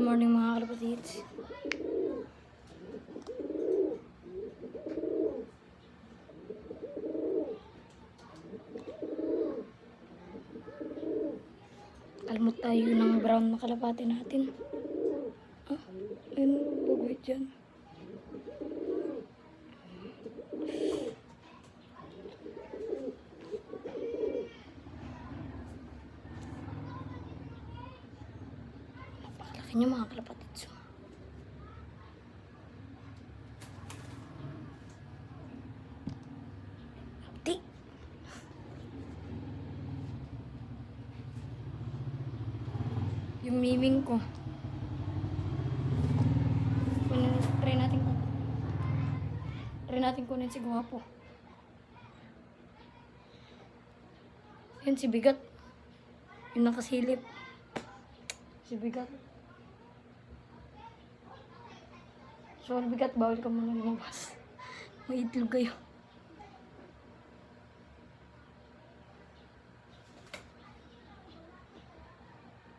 morning mga kalapatids. Almot tayo ng brown na kalapati natin. Ah, ayun, bagoy dyan. Napakalaki niya mga kalapatids. Hapti. Yung miming ko. Try natin kunin si Guwapo. Yan si Bigat. Yung nakasilip. Si Bigat. So, Bigat, bawal ka muna lumabas. May itlog kayo.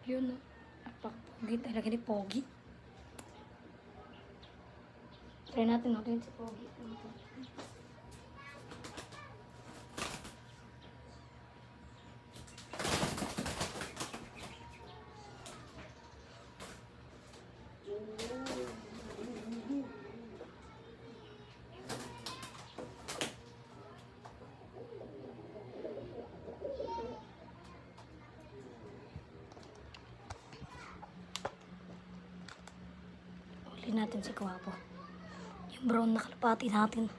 Yun, Pogi talaga ni Pogi. Try natin si Pogi. Uli natin si Guwapo. Yung brown na kalapati natin.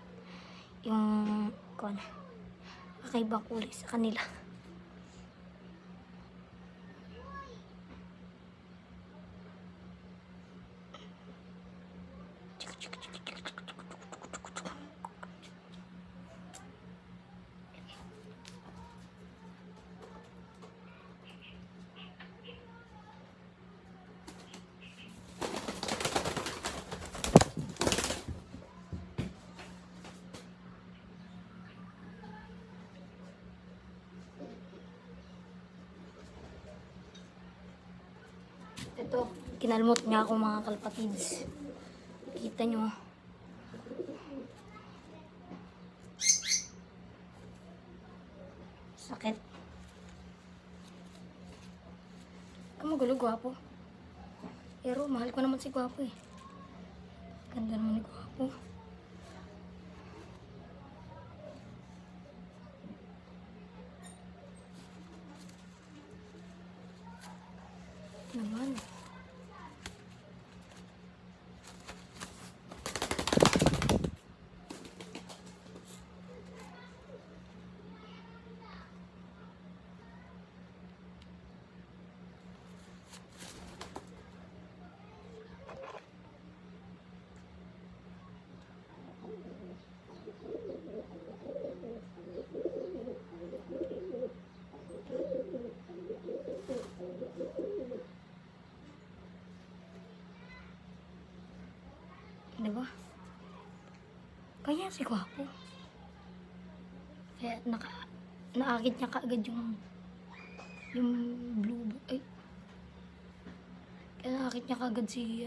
Yung kakaibang kulay sa kanila. Ito, kinalmot nga ako mga kalapatids. Kita nyo. Sakit. Magulo, Guwapo. Pero mahal ko naman si Guwapo eh. Ganda naman ni Guwapo. Naman. Diba? Kaya si Guwapo. Kaya naakit niya kaagad yung blue. Ay. Kaya naakit niya kaagad si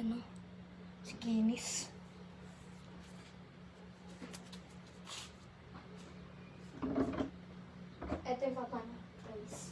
Kinis. Ito yung papa na, guys.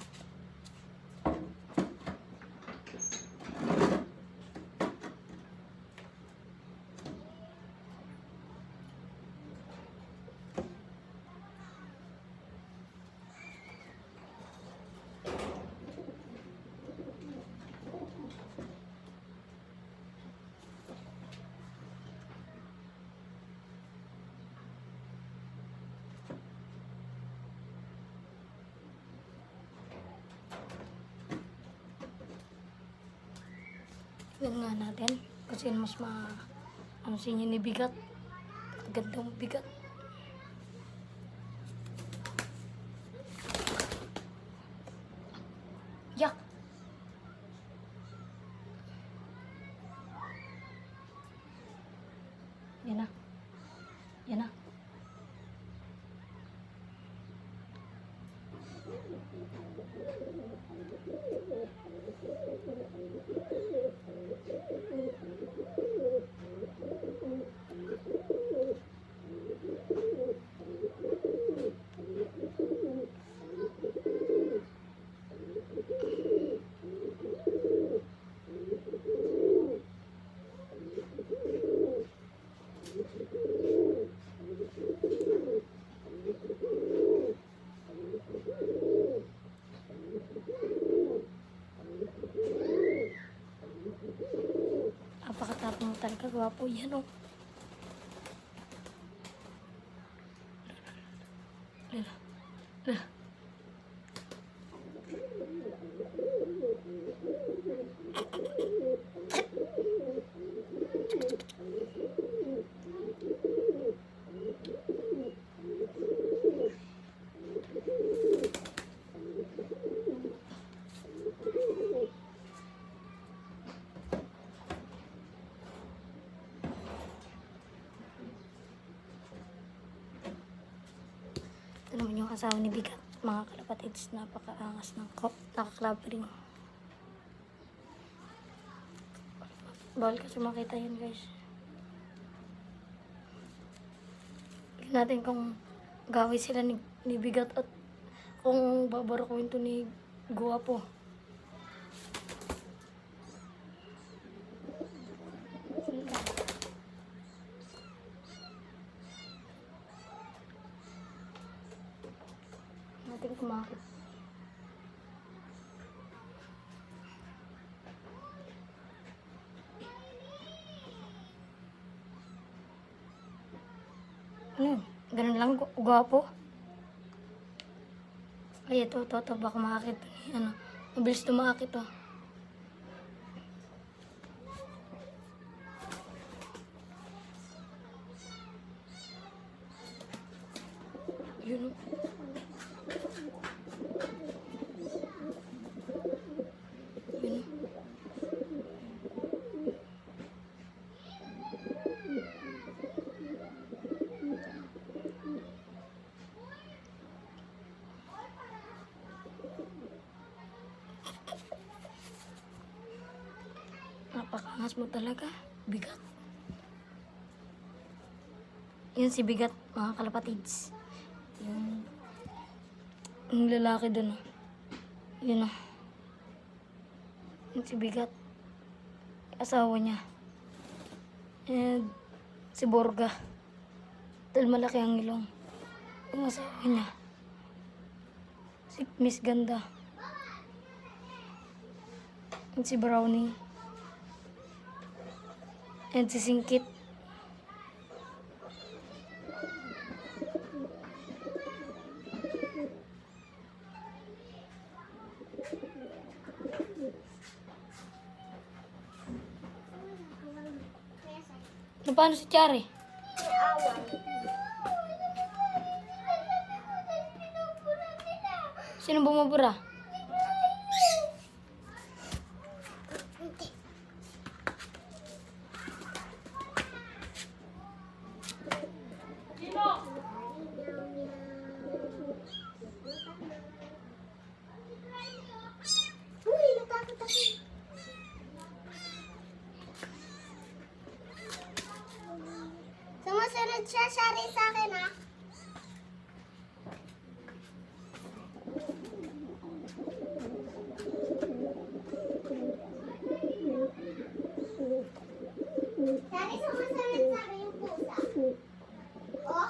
Yun nga natin. Kasi mas sinya ni Bigat. Gandang Bigat. Yak! Yan na. Yan na. Napakatapang mo talaga, gwapo. Yan oh. Lala. Lala. Ito naman yung asawa ni Bigat, mga kalapatids. Napakaangas ng nakaklab ring. Bawal kasi makita yun, guys. Tignan natin kung gawin sila ni Bigat at kung babarakuin to ni Guwapo. Natin kumakit. Ano yun? Ganun lang, gwapo. Ay, ito, baka makakit. Ano, mabilis tumakit, oh. Yun, oh. Yun, oh. Napakaangas mo talaga, Bigat. Yun si Bigat, mga kalapatids. Yung lalaki dun, oh. Yun, oh. Yun si Bigat. Asawa niya. And si Borga. Dahil malaki ang ilong. Yung asawa niya. Si Miss Ganda. And si Brownie. And si Singkit. Paano si Chari? Sino bumubura? Sumusunod siya, Shari, sa akin, ha? Shari, sumusunod sa akin yung pusa. Oh?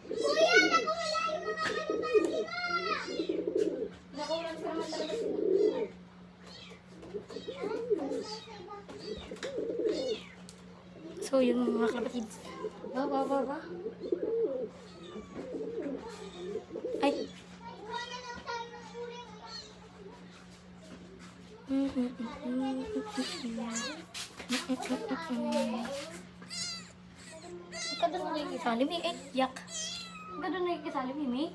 Kuya, nakawala yung mga kalapati mo! Nakulang sa naman talaga sila. So, yung mga kalapatids. Ba. Ay. Ikaw na lang tayo ng uling. Ika doon nakikisali, Mimi. Eh, yak. Ika doon nakikisali, Mimi.